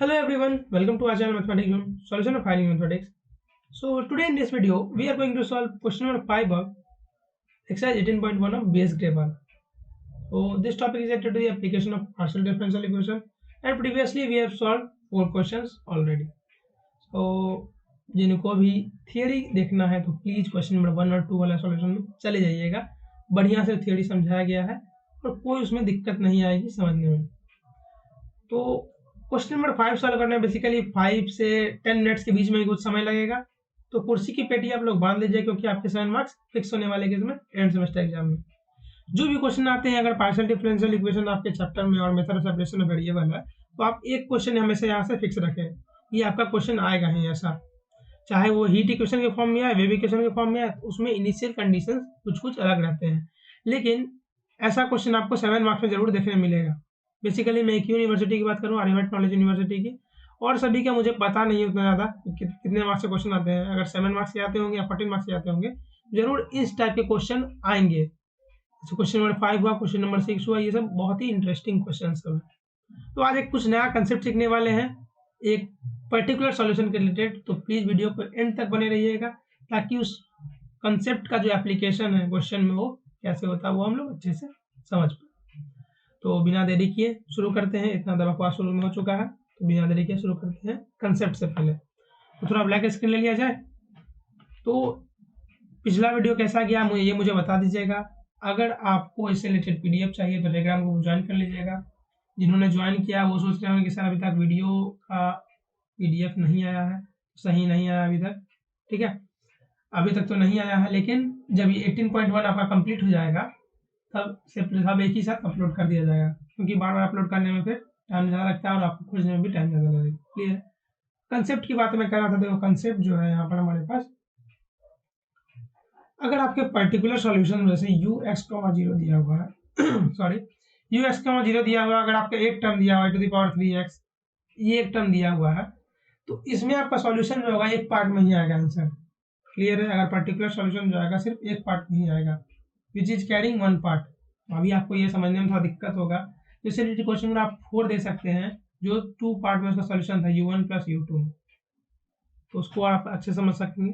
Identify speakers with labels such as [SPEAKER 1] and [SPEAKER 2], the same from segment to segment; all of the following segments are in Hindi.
[SPEAKER 1] Hello everyone, welcome to our channel Mathematics Zone, Solution of Higher Mathematics. So today in this video, we are going to solve question number 5 of exercise 18.1 of base Graph. So this topic is related to the application of partial differential equation, and previously we have solved 4 questions already. So जिनको भी थियरी देखना है तो प्लीज क्वेश्चन नंबर 1 और 2 वाला सॉल्यूशन में चले जाइएगा। बढ़िया से थियरी समझाया गया है और कोई उसमें दिक्कत नहीं आएगी समझने में। तो क्वेश्चन नंबर 5 सॉल्व करने में बेसिकली 5 से 10 मिनट्स के बीच में ही कुछ समय लगेगा। तो कुर्सी की पेटी आप लोग बांध लीजिए क्योंकि आपके 7 मार्क्स फिक्स होने वाले इसमें एंड सेमेस्टर एग्जाम में। जो भी क्वेश्चन आते हैं, अगर पार्शियल डिफरेंशियल इक्वेशन आपके चैप्टर में और मेथड ऑफ सेपरेशन वेरिएबल है तो आप एक क्वेश्चन हमेशा यहाँ से फिक्स रखें, ये आपका क्वेश्चन आएगा ही ऐसा, चाहे वो हीट इक्वेशन के फॉर्म में आए, वेव इक्वेशन के फॉर्म में आए, उसमें इनिशियल कंडीशन कुछ अलग रहते हैं, लेकिन ऐसा क्वेश्चन आपको 7 मार्क्स में जरूर देखने मिलेगा। बेसिकली मैं क्यों यूनिवर्सिटी की बात करूँ, आर्यभट्ट नॉलेज यूनिवर्सिटी की, और सभी का मुझे पता नहीं उतना ज़्यादा कितने मार्क्स से क्वेश्चन आते हैं। अगर 7 मार्क्स के आते होंगे या 14 मार्क्स के आते होंगे, जरूर इस टाइप के क्वेश्चन आएंगे। क्वेश्चन नंबर 5 हुआ, क्वेश्चन नंबर 6 हुआ, ये सब बहुत ही इंटरेस्टिंग क्वेश्चन सब है। तो आज एक कुछ नया कंसेप्ट सीखने वाले हैं, एक पर्टिकुलर सॉल्यूशन के रिलेटेड। तो प्लीज वीडियो को एंड तक बने रहिएगा ताकि उस कंसेप्ट का जो एप्लीकेशन है क्वेश्चन में वो कैसे होता है वो हम लोग अच्छे से समझ पाए। तो बिना देरी किए शुरू करते हैं। इतना दबा बकवास शुरू में हो चुका है, तो बिना देरी किए शुरू करते हैं कंसेप्ट से पहले। तो थोड़ा ब्लैक स्क्रीन ले लिया जाए। तो पिछला वीडियो कैसा गया मुझे बता दीजिएगा। अगर आपको इससे रिलेटेड पीडीएफ चाहिए तो टेलीग्राम को ज्वाइन कर लीजिएगा। जिन्होंने ज्वाइन किया वो सोच रहे होंगे कि सर अभी तक वीडियो का पीडीएफ नहीं आया है, सही नहीं आया अभी तक, ठीक है, अभी तक तो नहीं आया है, लेकिन जब ये 18.1 आपका कंप्लीट हो जाएगा तब सब एक ही साथ अपलोड कर दिया जाएगा, क्योंकि बार बार अपलोड करने में फिर टाइम ज़्यादा लगता है और आपको खोजने में भी टाइम ज़्यादा लगेगा। क्लियर। कंसेप्ट की बात मैं कर रहा था। देखो कंसेप्ट जो है यहाँ पर हमारे पास, अगर आपके पर्टिकुलर सॉल्यूशन में जैसे यू एक्स कॉमा जीरो दिया हुआ है sorry you x comma zero दिया हुआ है, अगर आपका एक टर्म दिया हुआ है टू द पावर 3x, ये एक टर्म दिया हुआ है, तो इसमें आपका सॉल्यूशन जो होगा एक पार्ट में ही आएगा आंसर। क्लियर है। अगर पर्टिकुलर सॉल्यूशन जो आएगा सिर्फ एक पार्ट में ही आएगा, which is carrying one part. अभी आपको ये समझने में थोड़ा दिक्कत होगा। जैसे क्वेश्चन में आप 4 दे सकते हैं, जो 2 पार्ट में उसका सॉल्यूशन था u1 प्लस u2, तो उसको आप अच्छे समझ सकेंगे।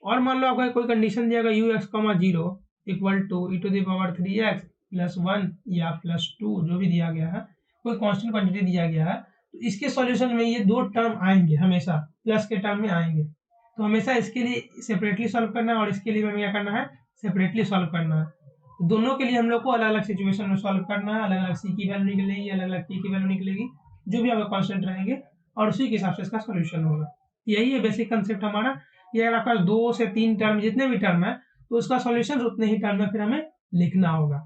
[SPEAKER 1] और मान लो आपका कोई कंडीशन दिया गया ux comma zero equal to e to the power 3x plus 1 या प्लस 2, जो भी दिया गया है, कोई कांस्टेंट क्वांटिटी दिया गया है, तो इसके सॉल्यूशन में ये 2 टर्म आएंगे, हमेशा प्लस के टर्म में आएंगे। तो हमेशा इसके लिए सेपरेटली सॉल्व करना है और इसके लिए हमें क्या करना है, सेपरेटली सॉल्व करना है। दोनों के लिए हम लोग को अलग अलग सिचुएशन में सॉल्व करना है। अलग अलग सी की वैल्यू निकलेगी, अलग अलग टी की वैल्यू निकलेगी, जो भी आपका कांस्टेंट रहेंगे, और उसी के हिसाब से इसका सॉल्यूशन होगा। यही है बेसिक कंसेप्ट हमारा। ये अगर आपका 2 से 3 टर्म जितने भी टर्म है, तो उसका सॉल्यूशन उतने ही टर्म में फिर हमें लिखना होगा।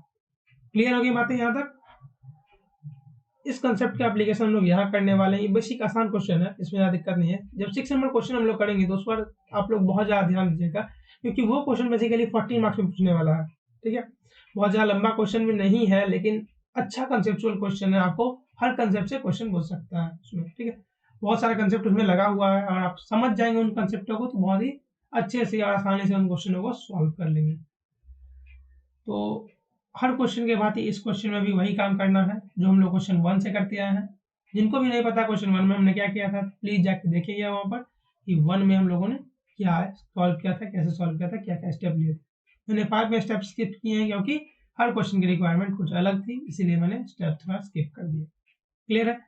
[SPEAKER 1] क्लियर होगी बातें यहाँ तक। इस कंसेप्ट के एप्लीकेशन हम लोग यहाँ करने वाले हैं। ये बेसिक आसान क्वेश्चन है, इसमें ज़्यादा दिक्कत नहीं है। जब 6 नंबर क्वेश्चन हम लोग करेंगे तो उस पर आप लोग बहुत ज़्यादा ध्यान दीजिएगा, क्योंकि वो क्वेश्चन बेसिकली 14 मार्क्स में पूछने वाला है। ठीक है, बहुत ज़्यादा लंबा क्वेश्चन भी नहीं है, लेकिन अच्छा कंसेप्चुअल क्वेश्चन है। आपको हर कंसेप्ट से क्वेश्चन पूछ सकता है उसमें। ठीक है, बहुत सारे कंसेप्ट उसमें लगा हुआ है, और आप समझ जाएंगे उन कंसेप्टों को तो बहुत ही अच्छे से और आसानी से उन क्वेश्चनों को सॉल्व कर लेंगे। तो हर क्वेश्चन के बाद ही इस क्वेश्चन में भी वही काम करना है जो हम लोग क्वेश्चन 1 से करते आए हैं। जिनको भी नहीं पता क्वेश्चन 1 में हमने क्या किया था, प्लीज जाके देखिएगा वहाँ पर कि 1 में हम लोगों ने क्या सॉल्व किया था, कैसे सॉल्व किया था, क्या क्या स्टेप लिए थे। मैंने 5 में स्टेप स्किप किए हैं क्योंकि हर क्वेश्चन की रिक्वायरमेंट कुछ अलग थी, इसीलिए मैंने स्टेप थोड़ा स्किप कर दिया। क्लियर है।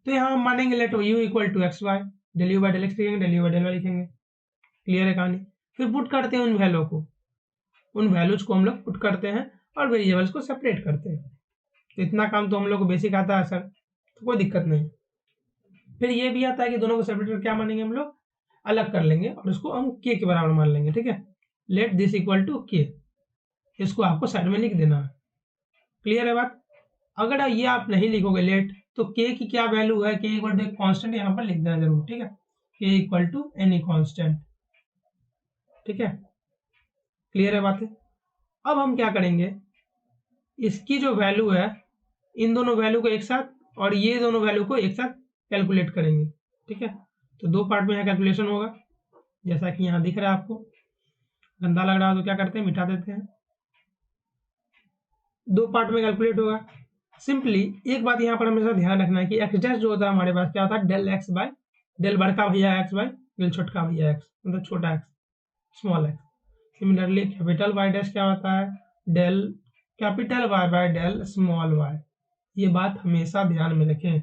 [SPEAKER 1] तो यहाँ हम मानेंगे let U equal to X Y, del U by del X लिखेंगे, del U by del Y लिखेंगे। क्लियर है कहानी। फिर पुट करते हैं उन वैल्यू को, उन वैल्यूज को हम लोग पुट करते हैं और वेरिएबल्स को सेपरेट करते हैं। तो इतना काम तो हम लोग को बेसिक आता है सर, तो कोई दिक्कत नहीं। फिर ये भी आता है कि दोनों को सेपरेट कर क्या मानेंगे, हम लोग अलग कर लेंगे और उसको हम के के बराबर मान लेंगे। ठीक है, लेट दिस इक्वल टू के, इसको आपको साइड में लिख देना है। क्लियर है बात। अगर ये आप नहीं लिखोगे लेट, तो के की क्या वैल्यू है, के इक्वल टू कॉन्स्टेंट यहाँ पर लिख देना जरूर। ठीक है, के इक्वल टू एनी कॉन्स्टेंट। ठीक है, क्लियर है बातें। अब हम क्या करेंगे, इसकी जो वैल्यू है, इन दोनों वैल्यू को एक साथ और ये दोनों वैल्यू को एक साथ कैलकुलेट करेंगे। ठीक है, तो 2 पार्ट में यहाँ कैलकुलेशन होगा, जैसा कि यहाँ दिख रहा है आपको। गंदा लग रहा है तो क्या करते हैं, मिटा देते हैं। 2 पार्ट में कैलकुलेट होगा। सिंपली एक बात यहाँ पर हमेशा ध्यान रखना है कि एक्स डैश जो होता है हमारे पास क्या होता है, डेल एक्स बाय डेल बड़का भैया एक्स बाय डेल छोटका भैया एक्स, मतलब छोटा x small x. Similarly capital Y dash क्या होता है, del capital Y by del small Y. ये बात हमेशा ध्यान में रखें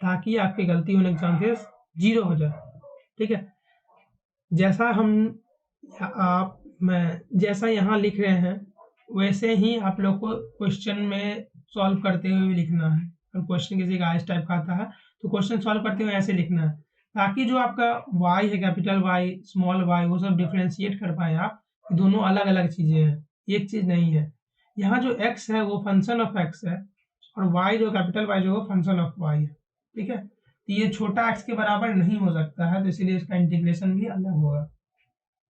[SPEAKER 1] ताकि आपकी गलती होने के चांसेस 0 हो जाए, ठीक है। जैसा जैसा यहाँ लिख रहे हैं वैसे ही आप लोग को क्वेश्चन में सॉल्व करते हुए भी लिखना है। और क्वेश्चन किसी का इस टाइप का आता है तो क्वेश्चन सॉल्व करते हुए ऐसे लिखना है ताकि जो आपका y है, कैपिटल वाई स्मॉल वाई, वो सब डिफ्रेंशिएट कर पाए आप कि दोनों अलग अलग चीजें हैं, एक चीज नहीं है। यहाँ जो x है वो फंक्शन ऑफ x है और y जो कैपिटल वाई जो फंक्शन ऑफ y है, ठीक है। तो ये छोटा x के बराबर नहीं हो सकता है, तो इसीलिए इसका इंटीग्रेशन भी अलग होगा।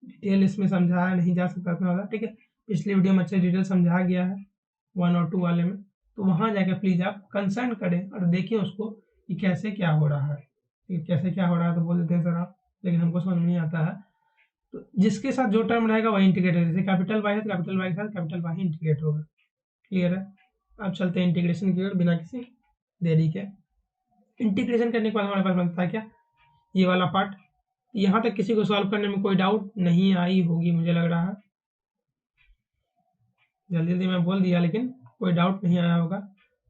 [SPEAKER 1] डिटेल इसमें समझाया नहीं जा सकता इतना ज़्यादा, ठीक है। पिछली वीडियो में अच्छे डिटेल समझा गया है 1 और 2 वाले में, तो वहाँ जाकर प्लीज़ आप कंसर्न करें और देखिए उसको कि कैसे क्या हो रहा है। कैसे क्या हो रहा है तो बोल देते हैं सर आप, लेकिन हमको समझ में नहीं आता है। तो जिसके साथ जो टर्म रहेगा वही इंटीग्रेट है, जैसे कैपिटल वाई है तो कैपिटल वाई के साथ कैपिटल वाई इंटीग्रेट होगा। क्लियर है। अब चलते हैं इंटीग्रेशन की ओर बिना किसी देरी के। इंटीग्रेशन करने के बाद हमारे पास बनता है क्या, ये वाला पार्ट। यहाँ तक किसी को सॉल्व करने में कोई डाउट नहीं आई होगी मुझे लग रहा है, जल्दी जल्दी मैं बोल दिया लेकिन कोई डाउट नहीं आया होगा।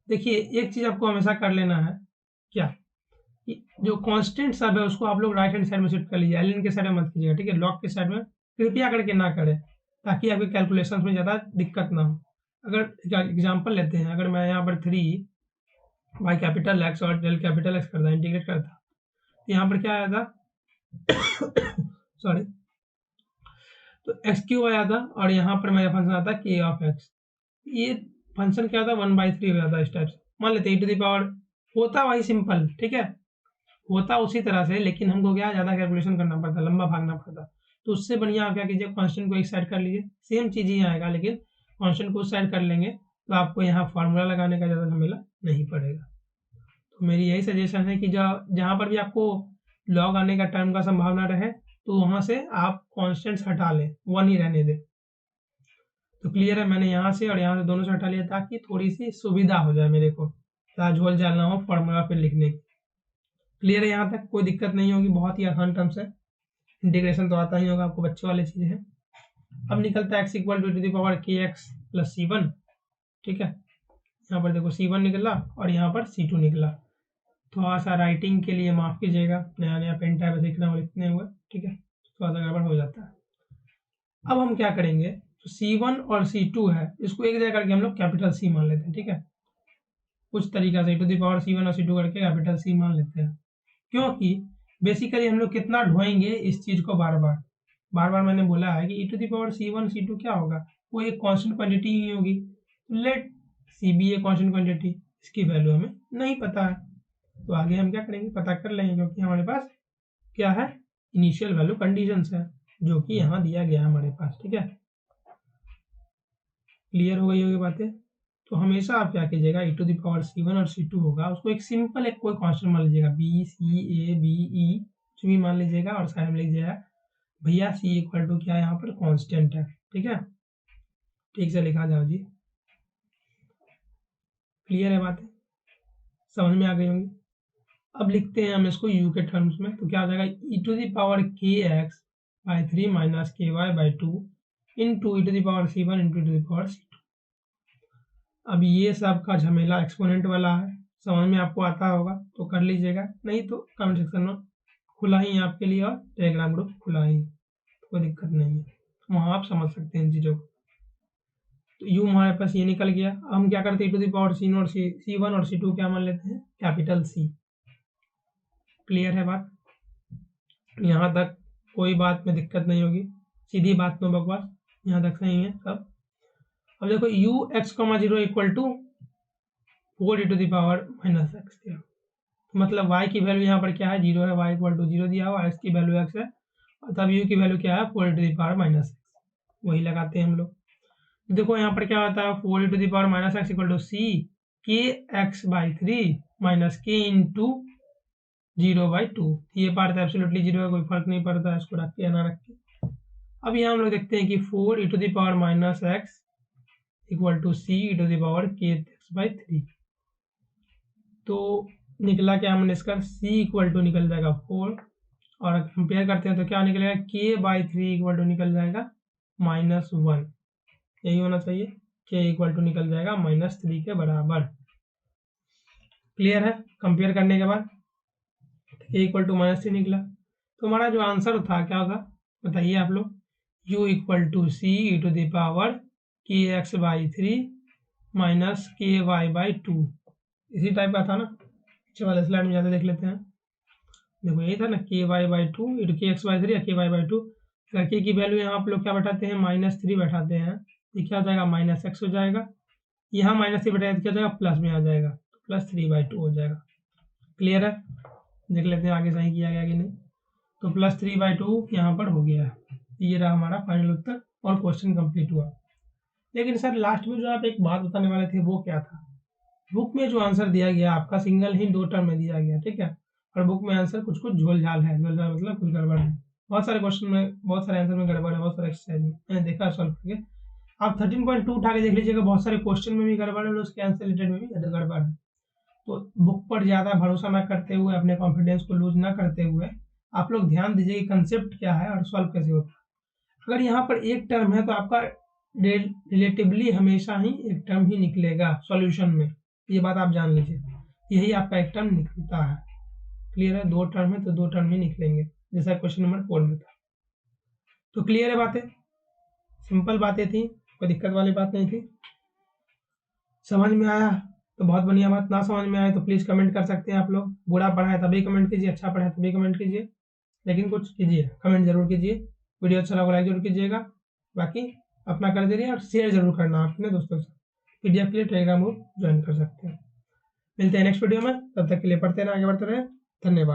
[SPEAKER 1] देखिए एक चीज आपको हमेशा कर लेना है क्या, कि जो कांस्टेंट सब है उसको आप लोग राइट हैंड साइड में शिफ्ट कर लीजिए, एलिन के साइड में मत कीजिएगा, ठीक है। लॉग के साइड में कृपया करके ना करें ताकि आपके कैलकुलेशन में ज़्यादा दिक्कत ना हो। अगर एग्जाम्पल लेते हैं, अगर मैं यहाँ पर 3 वाई कैपिटल एक्स और डेल कैपिटल एक्स करता इंटीग्रेट करता तो यहाँ पर क्या आया था सॉरी, तो एक्स क्यूब आया था और यहाँ पर मेरा फंक्शन आता के ऑफ एक्स। ये फंक्शन क्या था 1/3 हो जाता इस टाइप से। मान लेते हैं e पावर होता वही सिंपल, ठीक है, होता उसी तरह से, लेकिन हमको क्या ज़्यादा कैलकुलेशन करना पड़ता, लंबा भागना पड़ता। तो उससे बढ़िया आप क्या कीजिए, कांस्टेंट को एक साइड कर लीजिए, सेम चीज़ ही आएगा लेकिन कांस्टेंट को उस साइड कर लेंगे तो आपको यहाँ फार्मूला लगाने का ज़्यादा झमेला नहीं पड़ेगा। तो मेरी यही सजेशन है कि जहाँ पर भी आपको लॉग आने का टर्म का संभावना रहे तो वहाँ से आप कॉन्स्टेंट्स हटा लें, 1 ही रहने दें। तो क्लियर है, मैंने यहाँ से और यहाँ से दोनों से हटा लिया ताकि थोड़ी सी सुविधा हो जाए मेरे को, ज़्यादा झोल झाल ना हो फॉर्मूला फिर लिखने की। क्लियर है, यहाँ तक कोई दिक्कत नहीं होगी, बहुत ही आसान टर्म्स है। इंटीग्रेशन तो आता ही होगा आपको, बच्चों वाली चीज़ है। अब निकलता है x equal to the power k x plus C1, ठीक है। यहाँ पर देखो C1 निकला और यहाँ पर C2 निकला। थोड़ा सा राइटिंग के लिए माफ़ कीजिएगा, नया नया पेन टाइप लिखना लिखने हुए, ठीक है, थोड़ा सा गड़बड़ हो जाता है। अब हम क्या करेंगे, तो C1 और C2 है, इसको एक जगह करके हम लोग कैपिटल C मान लेते हैं, ठीक है। कुछ तरीका से e पावर C1 और C2 करके कैपिटल C मान लेते हैं, क्योंकि बेसिकली हम लोग कितना ढोएंगे इस चीज़ को बार बार मैंने बोला है कि e पावर C1 C2 क्या होगा, वो एक कांस्टेंट क्वांटिटी ही होगी। Let C be a constant quantity, इसकी वैल्यू हमें नहीं पता है, तो आगे हम क्या करेंगे, पता कर लेंगे, क्योंकि हमारे पास क्या है, इनिशियल वैल्यू कंडीशंस है जो कि यहाँ दिया गया है हमारे पास, ठीक है। क्लियर हो गई होगी बातें। तो हमेशा आप क्या कीजिएगा, e पावर C1 और C2 होगा, उसको एक सिंपल एक कोई कांस्टेंट मान लीजिएगा, B C A B E कुछ भी मान लीजिएगा और साइड में लिख दिया भैया C इक्वल टू क्या यहाँ पर कांस्टेंट है, ठीक है। ठीक से लिखा जाओ जी। क्लियर है बातें, समझ में आ गई होंगी। अब लिखते हैं हम इसको u के टर्म्स में, तो क्या हो जाएगा, e power kx by 3 minus ky by 2 into e power C1 into e power C2। अब ये सब का झमेला एक्सपोनेंट वाला है, समझ में आपको आता होगा तो कर लीजिएगा, नहीं तो कमेंट सेक्शन में खुला ही है आपके लिए और टेलीग्राम ग्रुप खुला ही, कोई दिक्कत नहीं है, वहाँ आप समझ सकते हैं इन चीज़ों को। तो यू हमारे पास ये निकल गया। अब हम क्या करते हैं, e पावर C1 और C2 क्या मान लेते हैं, कैपिटल C। क्लियर है बात, यहाँ तक कोई बात में दिक्कत नहीं होगी, सीधी बात में बकवास, यहाँ तक सही है सब। अब देखो ux,0 equal to 4 e power minus x दिया, मतलब y की वैल्यू यहाँ पर क्या है, 0 है, y इक्वल टू 0 दिया हुआ, x की वैल्यू x है, और तब u की वैल्यू क्या है, 4 e पावर माइनस एक्स, वही लगाते हैं हम लोग। देखो यहाँ पर क्या होता है, 4 e power minus x equal to c k x by 3 minus k into 0/2। ये पार्ट एब्सोल्युटली 0 है, कोई फर्क नहीं पड़ता है, इसको रख के या ना रख के। अब यहाँ हम लोग देखते हैं कि 4 e power minus x equal to c e power k x by 3। तो निकला क्या हमने इसका सी इक्वल टू निकल जाएगा 4, और कंपेयर करते हैं तो क्या निकलेगा k/3 इक्वल टू निकल जाएगा -1, यही होना चाहिए, k इक्वल टू निकल जाएगा -3 के बराबर। क्लियर है? कंपेयर करने के बाद k इक्वल टू -3 निकला, तो हमारा जो आंसर था क्या होगा बताइए आप लोग, u equal to C e to the power kx/3 minus ky/2, इसी टाइप का था ना, पीछे वाले स्लाइड में ज़्यादा देख लेते हैं। देखो यही था ना ky/2 इंटू kx/3 या ky/2, अगर k की वैल्यू यहाँ आप लोग क्या बैठाते हैं -3 बैठाते हैं, ये क्या हो जाएगा -x हो जाएगा, यहाँ -3 बैठाएगा तो क्या हो जाएगा प्लस में आ जाएगा, तो +3/2 हो जाएगा। क्लियर है? देख लेते हैं आगे सही किया गया कि नहीं। तो +3/2 यहाँ पर हो गया है, ये रहा हमारा फाइनल उत्तर और क्वेश्चन कंप्लीट हुआ। लेकिन सर लास्ट में जो आप एक बात बताने वाले थे वो क्या था? बुक में जो आंसर दिया गया आपका सिंगल ही 2 टर्म में दिया गया, ठीक है, और बुक में आंसर कुछ कुछ झोल-झाल है, झोल-झाल मतलब कुछ गड़बड़ है। बहुत सारे क्वेश्चन में, बहुत सारे आंसर में गड़बड़ है, बहुत सारे एक्सरसाइज में मैंने देखा सॉल्व करके। आप 13.2 उठा के देख लीजिएगा, बहुत सारे क्वेश्चन में भी गड़बड़ है और उसके आंसर रिलेटेड में भी गड़बड़ है। तो बुक पर ज़्यादा भरोसा ना करते हुए, अपने कॉन्फिडेंस को लूज ना करते हुए, आप लोग ध्यान दीजिए कि कंसेप्ट क्या है और सॉल्व कैसे होता है। अगर यहाँ पर एक टर्म है तो आपका रिलेटिवली हमेशा ही एक टर्म ही निकलेगा सॉल्यूशन में, ये बात आप जान लीजिए, यही आपका एक टर्म निकलता है। क्लियर है? 2 टर्म है तो 2 टर्म ही निकलेंगे, जैसा क्वेश्चन नंबर 4 में था। तो क्लियर है बातें? सिंपल बातें थी, कोई दिक्कत वाली बात नहीं थी। समझ में आया तो बहुत बढ़िया बात, ना समझ में आए तो प्लीज़ कमेंट कर सकते हैं आप लोग। बुरा पढ़ा है तभी कमेंट कीजिए, अच्छा पढ़ा है तभी कमेंट कीजिए, लेकिन कुछ कीजिए, कमेंट जरूर कीजिए। वीडियो अच्छा लगा लाइक जरूर कीजिएगा, बाकी अपना कर दीजिए और शेयर जरूर करना अपने दोस्तों से। PDF के लिए टेलीग्राम ग्रुप ज्वाइन कर सकते हैं। मिलते हैं नेक्स्ट वीडियो में, तब तक के लिए पढ़ते रहें, आगे बढ़ते रहें। धन्यवाद।